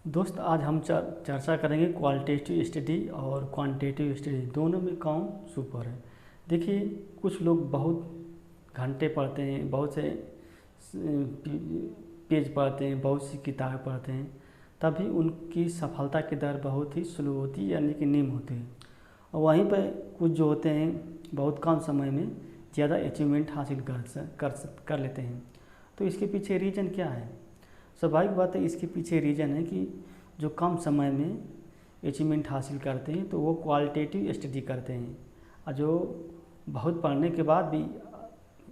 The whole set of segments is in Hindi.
दोस्त आज हम चर्चा करेंगे क्वालिटेटिव स्टडी और क्वांटिटेटिव स्टडी दोनों में कौन सुपर है। देखिए, कुछ लोग बहुत घंटे पढ़ते हैं, बहुत से पेज पढ़ते हैं, बहुत सी किताबें पढ़ते हैं, तभी उनकी सफलता की दर बहुत ही स्लो होती है, यानी कि निम्न होती है। और वहीं पर कुछ जो होते हैं बहुत कम समय में ज़्यादा अचीवमेंट हासिल कर लेते हैं। तो इसके पीछे रीज़न क्या है? स्वाभाविक बात है, इसके पीछे रीज़न है कि जो कम समय में अचीवमेंट हासिल करते हैं तो वो क्वालिटेटिव स्टडी करते हैं, और जो बहुत पढ़ने के बाद भी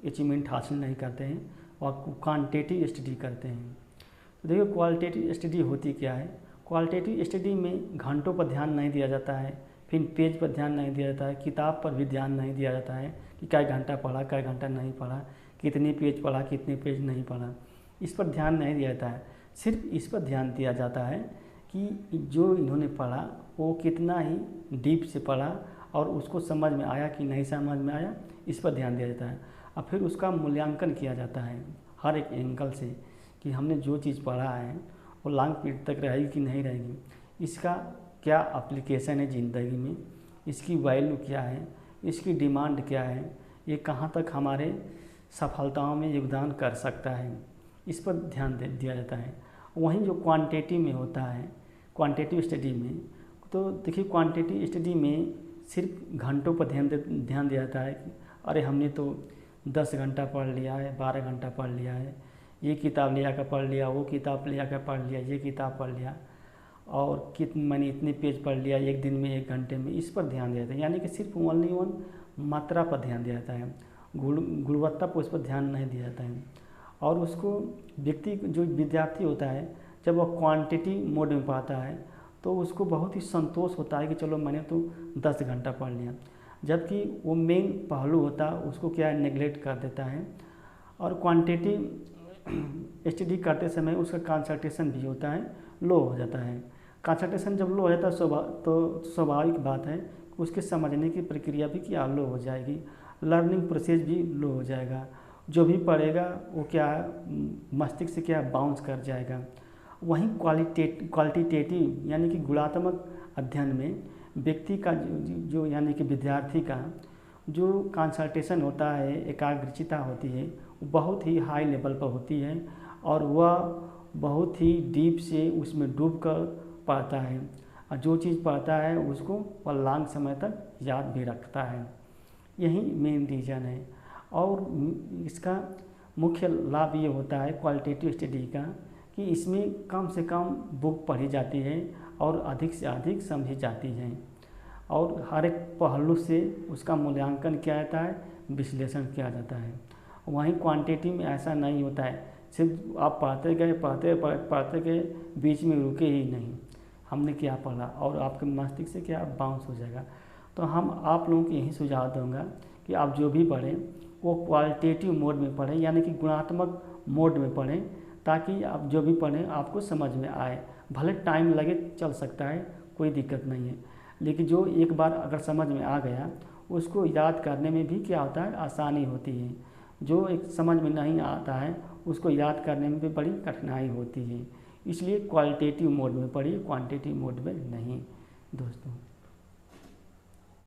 अचीवमेंट हासिल नहीं करते हैं वो क्वांटिटेटिव स्टडी करते हैं। तो देखिए, क्वालिटेटिव स्टडी होती क्या है। क्वालिटेटिव स्टडी में घंटों पर ध्यान नहीं दिया जाता है, फिर पेज पर ध्यान नहीं दिया जाता है, किताब पर भी ध्यान नहीं दिया जाता है कि क्या घंटा पढ़ा, क्या घंटा नहीं पढ़ा, कितने पेज पढ़ा, कितने पेज नहीं पढ़ा, इस पर ध्यान नहीं दिया जाता है। सिर्फ इस पर ध्यान दिया जाता है कि जो इन्होंने पढ़ा वो कितना ही डीप से पढ़ा और उसको समझ में आया कि नहीं समझ में आया, इस पर ध्यान दिया जाता है। और फिर उसका मूल्यांकन किया जाता है हर एक एंगल से कि हमने जो चीज़ पढ़ा है वो लॉन्ग पीरियड तक रहेगी कि नहीं रहेगी, इसका क्या एप्लीकेशन है ज़िंदगी में, इसकी वैल्यू क्या है, इसकी डिमांड क्या है, ये कहाँ तक हमारे सफलताओं में योगदान कर सकता है, इस पर ध्यान दिया जाता है। वहीं जो क्वांटिटेटिव में होता है, क्वांटिटेटिव स्टडी में, तो देखिए क्वांटिटेटिव स्टडी में सिर्फ घंटों पर ध्यान दिया जाता है कि अरे हमने तो 10 घंटा पढ़ लिया है, 12 घंटा पढ़ लिया है, ये किताब ले आकर पढ़ लिया, वो किताब ले आकर पढ़ लिया, ये किताब पढ़ लिया, और मैंने इतने पेज पढ़ लिया एक दिन में, 1 घंटे में, इस पर ध्यान दिया जाता है। यानी कि सिर्फ ओनली वन मात्रा पर ध्यान दिया जाता है, गुणवत्ता पर उस पर ध्यान नहीं दिया जाता है। और उसको व्यक्ति जो विद्यार्थी होता है, जब वह क्वांटिटी मोड में पढ़ता है तो उसको बहुत ही संतोष होता है कि चलो मैंने तो 10 घंटा पढ़ लिया, जबकि वो मेन पहलू होता है उसको क्या है, नेगलेक्ट कर देता है। और क्वांटिटी स्टडी करते समय उसका कंसंट्रेशन भी होता है लो हो जाता है। कंसंट्रेशन जब लो हो जाता है तो स्वाभाविक बात है उसके समझने की प्रक्रिया भी क्या लो हो जाएगी, लर्निंग प्रोसेस भी लो हो जाएगा, जो भी पढ़ेगा वो क्या मस्तिष्क से क्या बाउंस कर जाएगा। वहीं क्वालिटेटिव यानी कि गुणात्मक अध्ययन में व्यक्ति का जो यानी कि विद्यार्थी का जो कंसंट्रेशन होता है, एकाग्रचिता होती है, वो बहुत ही हाई लेवल पर होती है और वह बहुत ही डीप से उसमें डूब कर पढ़ता है, और जो चीज़ पढ़ता है उसको वह लॉन्ग समय तक याद भी रखता है। यही मेन रीज़न है। और इसका मुख्य लाभ ये होता है क्वालिटेटिव स्टडी का कि इसमें कम से कम बुक पढ़ी जाती है और अधिक से अधिक समझी जाती है, और हर एक पहलू से उसका मूल्यांकन किया जाता है, विश्लेषण किया जाता है। वहीं क्वांटिटी में ऐसा नहीं होता है, सिर्फ आप पढ़ते गए बीच में रुके ही नहीं, हमने क्या पढ़ा, और आपके मस्तिष्क से क्या बाउंस हो जाएगा। तो हम आप लोगों को यही सुझाव दूंगा कि आप जो भी पढ़ें वो क्वालिटेटिव मोड में पढ़ें, यानी कि गुणात्मक मोड में पढ़ें, ताकि आप जो भी पढ़ें आपको समझ में आए। भले टाइम लगे, चल सकता है, कोई दिक्कत नहीं है, लेकिन जो एक बार अगर समझ में आ गया उसको याद करने में भी क्या होता है, आसानी होती है। जो एक समझ में नहीं आता है उसको याद करने में भी बड़ी कठिनाई होती है। इसलिए क्वालिटेटिव मोड में पढ़िए, क्वांटिटेटिव मोड में नहीं दोस्तों।